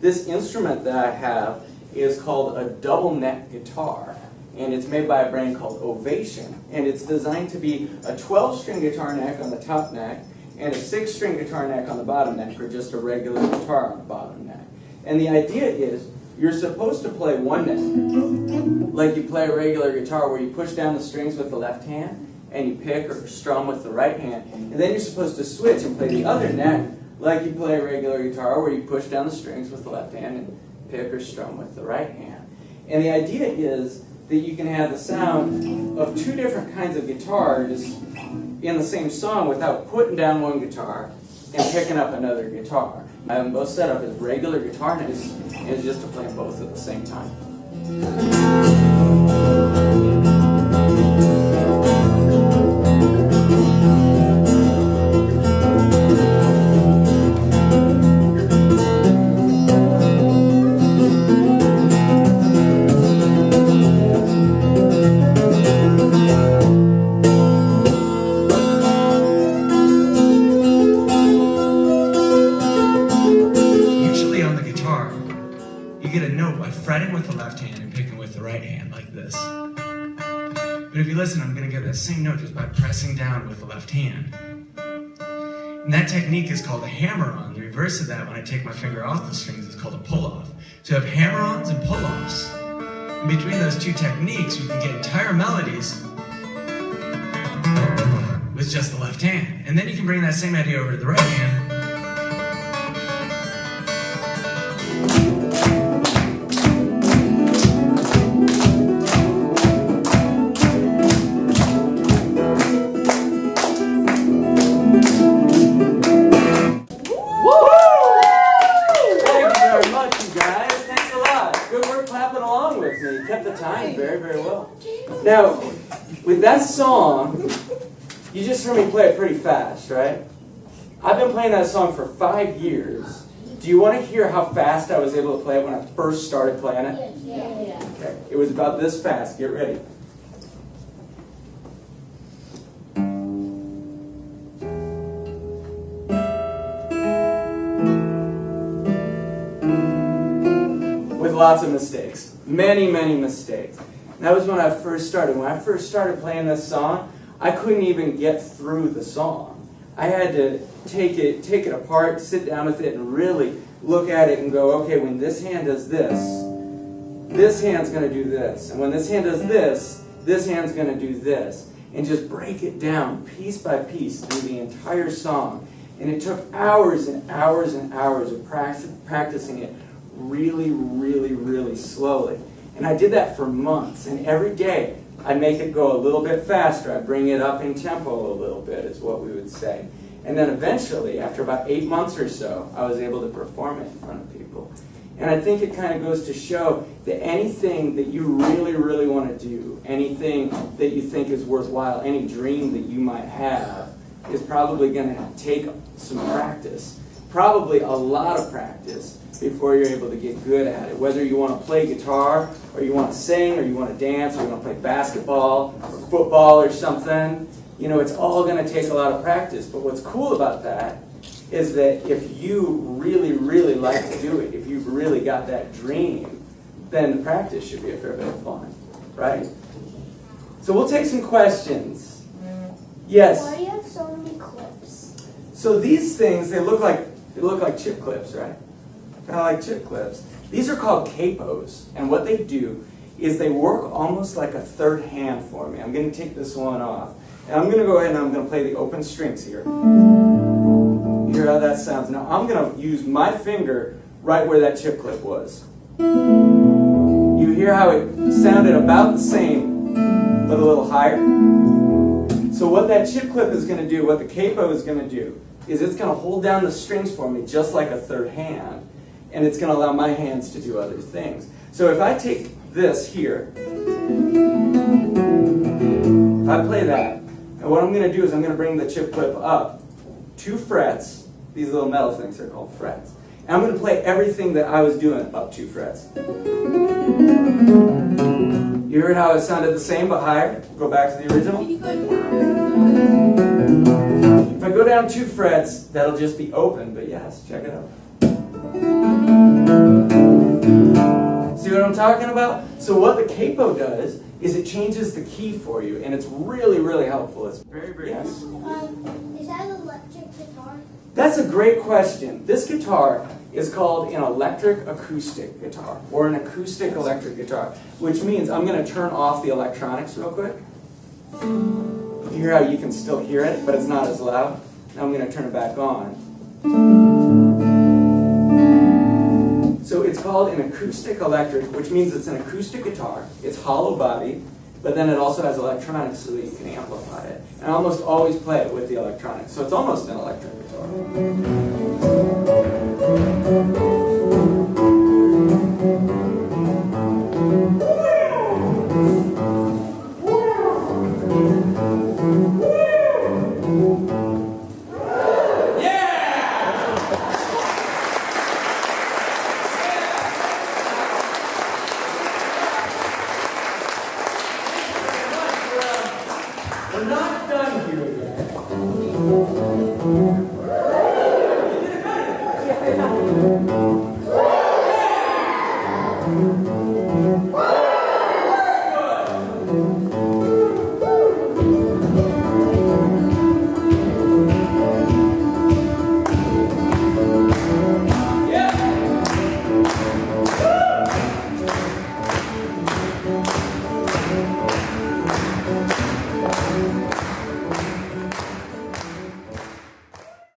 This instrument that I have is called a double neck guitar, and it's made by a brand called Ovation, and it's designed to be a 12-string guitar neck on the top neck and a 6-string guitar neck on the bottom neck, or just a regular guitar on the bottom neck. And the idea is you're supposed to play one neck like you play a regular guitar, where you push down the strings with the left hand and you pick or strum with the right hand, and then you're supposed to switch and play the other neck like you play a regular guitar, where you push down the strings with the left hand and pick or strum with the right hand. And the idea is that you can have the sound of two different kinds of guitars in the same song without putting down one guitar and picking up another guitar. I have them both set up as regular guitar necks, and it's just to play them both at the same time. Fretting with the left hand and picking with the right hand, like this. But if you listen, I'm going to get that same note just by pressing down with the left hand. And that technique is called a hammer-on. The reverse of that, when I take my finger off the strings, is called a pull-off. So you have hammer-ons and pull-offs. And between those two techniques, you can get entire melodies with just the left hand. And then you can bring that same idea over to the right hand. Now, with that song, you just heard me play it pretty fast, right? I've been playing that song for 5 years. Do you want to hear how fast I was able to play it when I first started playing it? Yeah. Okay, it was about this fast. Get ready. With lots of mistakes. Many, many mistakes. That was when I first started. When I first started playing this song, I couldn't even get through the song. I had to take it apart, sit down with it, and really look at it and go, okay, when this hand does this hand's going to do this. And when this hand does this hand's going to do this. And just break it down piece by piece through the entire song. And it took hours and hours and hours of practicing it really, really, really slowly. And I did that for months, and every day I'd make it go a little bit faster. I'd bring it up in tempo a little bit, is what we would say. And then eventually, after about 8 months or so, I was able to perform it in front of people. And I think it kind of goes to show that anything that you really, really want to do, anything that you think is worthwhile, any dream that you might have, is probably going to take some practice, probably a lot of practice, before you're able to get good at it. Whether you want to play guitar, or you want to sing, or you want to dance, or you want to play basketball, or football, or something, you know, it's all going to take a lot of practice. But what's cool about that is that if you really, really like to do it, if you've really got that dream, then the practice should be a fair bit of fun, right? So we'll take some questions. Yes? Why do you have so many clips? So these things, they look like chip clips, right? Kind of like chip clips. These are called capos, and what they do is they work almost like a third hand for me. I'm going to take this one off, and I'm going to go ahead and I'm going to play the open strings here. You hear how that sounds? Now I'm going to use my finger right where that chip clip was. You hear how it sounded about the same, but a little higher? So what that chip clip is going to do, what the capo is going to do, is it's going to hold down the strings for me just like a third hand. And it's going to allow my hands to do other things. So if I take this here, if I play that, and what I'm going to do is I'm going to bring the chip clip up 2 frets. These little metal things are called frets. And I'm going to play everything that I was doing up 2 frets. You heard how it sounded the same but higher? Go back to the original. If I go down 2 frets, that'll just be open, but yes, check it out. talking about? So what the capo does is it changes the key for you, and it's really, really helpful. It's very, very yes. Is that an electric guitar? That's a great question. This guitar is called an electric acoustic guitar, or an acoustic electric guitar, which means I'm going to turn off the electronics real quick. You hear how you can still hear it, but it's not as loud? Now I'm going to turn it back on. So it's called an acoustic electric, which means it's an acoustic guitar. It's hollow body, but then it also has electronics so that you can amplify it. And I almost always play it with the electronics, so it's almost an electric guitar. We're not done here yet. Very good.